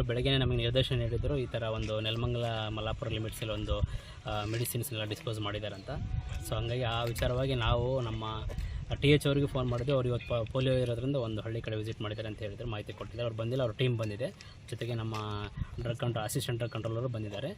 ಬೆಳಗ್ಗೆ ನಮಗೆ ನಿರ್ದೇಶನ ನೀಡಿದ್ರು, ಈ ಥರ ಒಂದು ನೆಲಮಂಗಲ ಮಲ್ಲಾಪುರ ಲಿಮಿಟ್ಸಲ್ಲಿ ಒಂದು ಮೆಡಿಸಿನ್ಸ್ ಎಲ್ಲ ಡಿಸ್ಪೋಸ್ ಮಾಡಿದ್ದಾರೆ ಅಂತ. ಸೊ ಹಂಗಾಗಿ ಆ ವಿಚಾರವಾಗಿ ನಾವು ನಮ್ಮ TH ಅವರಿಗೆ ಫೋನ್ ಮಾಡಿದ್ವಿ. ಅವ್ರು ಇವತ್ತು ಪೋಲಿಯೋ ಇರೋದ್ರಿಂದ ಒಂದು ಹಳ್ಳಿ ಕಡೆ ವಿಸಿಟ್ ಮಾಡಿದ್ದಾರೆ ಅಂತ ಹೇಳಿದ್ರು, ಮಾಹಿತಿ ಕೊಟ್ಟಿದ್ದಾರೆ. ಅವ್ರು ಬಂದಿಲ್ಲ, ಅವ್ರ ಟೀಮ್ ಬಂದಿದೆ, ಜೊತೆಗೆ ನಮ್ಮ ಅಸಿಸ್ಟೆಂಟ್ ಡ್ರಗ್ ಕಂಟ್ರೋಲರು ಬಂದಿದ್ದಾರೆ.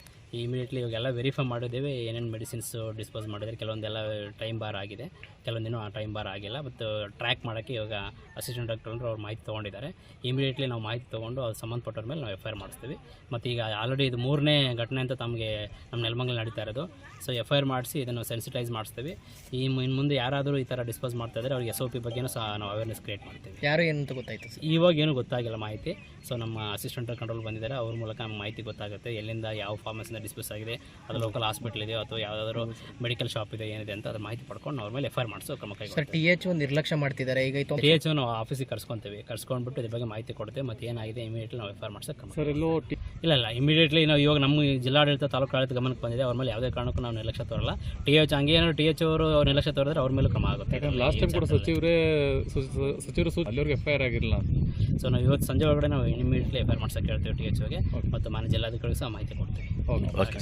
ಇಮಿಡಿಯೇಟ್ಲಿ ಇವಾಗೆಲ್ಲ ವೆರಿಫೈ ಮಾಡಿದ್ದೇವೆ, ಏನೇನು ಮೆಡಿಸಿನ್ಸ್ ಡಿಸ್ಪೋಸ್ ಮಾಡಿದ್ದಾರೆ. ಕೆಲವೊಂದೆಲ್ಲ ಟೈಮ್ ಬಾರ್ ಆಗಿದೆ, ಕೆಲವೊಂದಿನೂ ಆ ಟೈಮ್ ಬಾರ್ ಆಗಿಲ್ಲ. ಮತ್ತು ಟ್ರ್ಯಾಕ್ ಮಾಡೋಕ್ಕೆ ಇವಾಗ ಅಸಿಸ್ಟೆಂಟ್ ಡ್ರಗ್ ಕಂಟ್ರೋಲರ್ ಅವ್ರು ಮಾಹಿತಿ ತೊಗೊಂಡಿದ್ದಾರೆ. ಇಮಿಡಿಯೇಟ್ಲಿ ನಾವು ಮಾಹಿತಿ ತೊಗೊಂಡು ಅದು ಸಂಬಂಧಪಟ್ಟವ್ರ ಮೇಲೆ ನಾವು FIR ಮಾಡಿಸ್ತೀವಿ. ಮತ್ತು ಈಗ ಆಲ್ರೆಡಿ ಇದು 3ನೇ ಘಟನೆ ಅಂತ ತಮಗೆ ನಮ್ಮ ನೆಲಮಂಗಲ ನಡೀತಾ ಇರೋದು. ಸೊ FIR ಮಾಡಿಸಿ ಇದನ್ನು ಸೆನ್ಸಿಟೈಸ್ ಮಾಡಿಸ್ತೀವಿ. ಇನ್ನು ಮುಂದೆ ಯಾರಾದರೂ ಈ ಥರ ಡಿಸ್ಪೋಸ್ ಮಾಡ್ತಾ ಇದ್ದಾರೆ ಅವ್ರಿಗೆ SOP ಬಗ್ಗೆನೂ ಸಹ ನಾವು ಅವೇರ್ನೆಸ್ ಕ್ರಿಯೇಟ್ ಮಾಡ್ತೀವಿ. ಯಾರು ಏನಂತ ಗೊತ್ತಾಯ್ತು ಸರ್? ಇವಾಗ ಏನೂ ಗೊತ್ತಾಗಿಲ್ಲ ಮಾಹಿತಿ. ಸೊ ನಮ್ಮ ಅಸಿಸ್ಟೆಂಟ್ ಕಂಟ್ರೋಲ್ ಬಂದಿದ್ದಾರೆ, ಅವ್ರ ಮೂಲಕ ನಮ್ಗೆ ಮಾಹಿತಿ ಗೊತ್ತಾಗುತ್ತೆ ಎಲ್ಲಿಂದ ಯಾವ ಫಾರ್ಮಸಿಂದ ಡಿಸ್ಪೋಸ್ ಆಗಿದೆ, ಅದು ಲೋಕಲ್ ಹಾಸ್ಪಿಟಲ್ ಇದೆಯೋ ಅಥವಾ ಯಾವುದಾದ್ರೂ ಮೆಡಿಕಲ್ ಶಾಪ್ ಇದೆ ಏನಿದೆ ಅಂತ ಅದ್ರ ಮಾಹಿತಿ ಪಡ್ಕೊಂಡು ಅವ್ರ ಮೇಲೆ FIR ಮಾಡಿಸೋ ಕ್ರಮ ಕೈಗೊಳ್ತೀವಿ. ಸರ್, TH ನಿರ್ಲಕ್ಷ್ಯ ಮಾಡ್ತಿದ್ದಾರೆ. ಈಗ TH ನಾವು ಆಫೀಸಿಗೆ ಕರ್ಸ್ಕೊಂಡ್ಬಿಟ್ಟು ಇದ್ರ ಬಗ್ಗೆ ಮಾಹಿತಿ ಕೊಡ್ತೇವೆ. ಮತ್ತು ಏನಾಗಿದೆ ಇಮಿಡಿಯೇಟ್ಲಿ ನಾವು FIR ಮಾಡಿಸೋ ಕ್ರಮ. ಸರ್, ಎಲ್ಲೋ ಇಲ್ಲ ಇಮಿಡಿಯೇಟ್ಲಿ ನಾವು ಇವಾಗ ನಮ್ಮ ಜಿಲ್ಲಾಡಳಿತ ತಾಲೂಕು ಆಡಳಿತ ಗಮನಕ್ಕೆ ಬಂದಿದೆ. ಅವ್ರ ಮೇಲೆ ಯಾವುದೇ ಕಾರಣಕ್ಕೂ ನಾವು ನಿರ್ಲಕ್ಷ್ಯ ತೋರಲ್ಲ. TH ಹಂಗೆ ಏನಾದ್ರು TH ಅವರು ನಿರ್ಲಕ್ಷ್ಯ ತೋರಿದ್ರೆ ಅವ್ರ ಮೇಲೂ ಕ್ರಮ ಆಗುತ್ತೆ. ಯಾಕಂದ್ರೆ ಲಾಸ್ಟ್ ಟೈಮ್ ಕೂಡ ಸಚಿವರು ಅಲ್ಲಿವರೆಗೆ FIR ಆಗಿರಲಿಲ್ಲ. ಸೊ ನಾವು ಇವತ್ತು ಸಂಜೆ ಒಳಗಡೆ ನಾವು ಇಮಿಡಿಯೇಟ್ಲಿ FIR ಮಾಡ್ಸೋಕೆ ಹೇಳ್ತೀವಿ TH ಗೆ, ಮತ್ತು ಮಾನ್ಯ ಜಿಲ್ಲಾಧಿಕಾರಿಗೆ ಸಹ ಮಾಹಿತಿ ಕೊಡ್ತೀವಿ. ಓಕೆ.